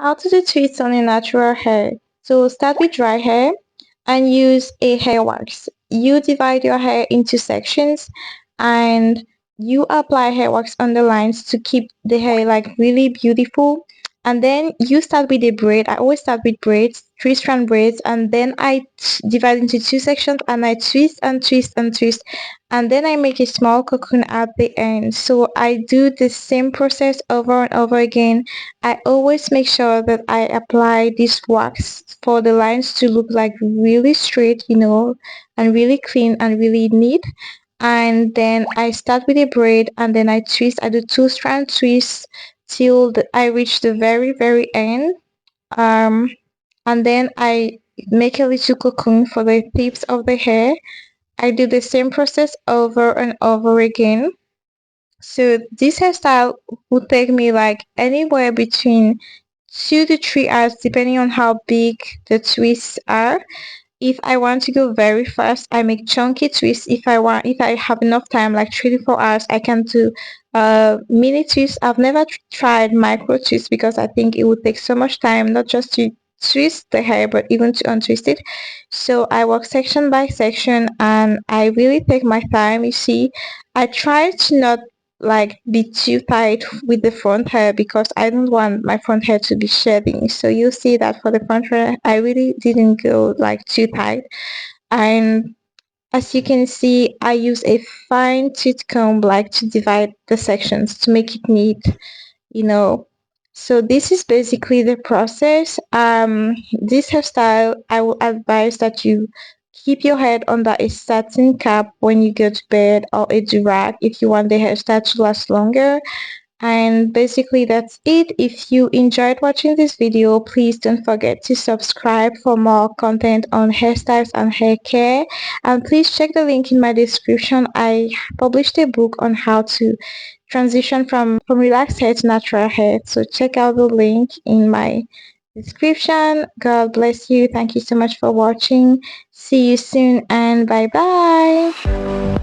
How to do twists on your natural hair. So start with dry hair and use a hair wax. You divide your hair into sections and you apply hair wax on the lines to keep the hair like really beautiful. And then you start with a braid. I always start with braids, three strand braids, and then I divide into two sections and I twist and twist and twist, and then I make a small cocoon at the end. So I do the same process over and over again. I always make sure that I apply this wax for the lines to look like really straight, and really clean and really neat. And then I start with a braid and then I twist. I do two strand twists till I reach the very, very end. Um, and then I make a little cocoon for the tips of the hair. I do the same process over and over again. So this hairstyle would take me like anywhere between 2 to 3 hours depending on how big the twists are. If I want to go very fast, I make chunky twists. If I have enough time, like 3 to 4 hours, I can do mini twists. I've never tried micro twists because I think it would take so much time, not just to twist the hair, but even to untwist it. So I work section by section, and I really take my time. You see, I try to not like be too tight with the front hair because I don't want my front hair to be shedding. So you'll see that for the front hair, I really didn't go like too tight. And as you can see, I use a fine tooth comb like to divide the sections to make it neat, you know. So this is basically the process. This hairstyle, I will advise that you keep your head under a satin cap when you go to bed, or a durag if you want the hairstyle to last longer. And basically that's it. If you enjoyed watching this video, please don't forget to subscribe for more content on hairstyles and hair care, and please check the link in my description. I published a book on how to transition from relaxed hair to natural hair, so check out the link in my description. God bless you. Thank you so much for watching. See you soon, and bye bye.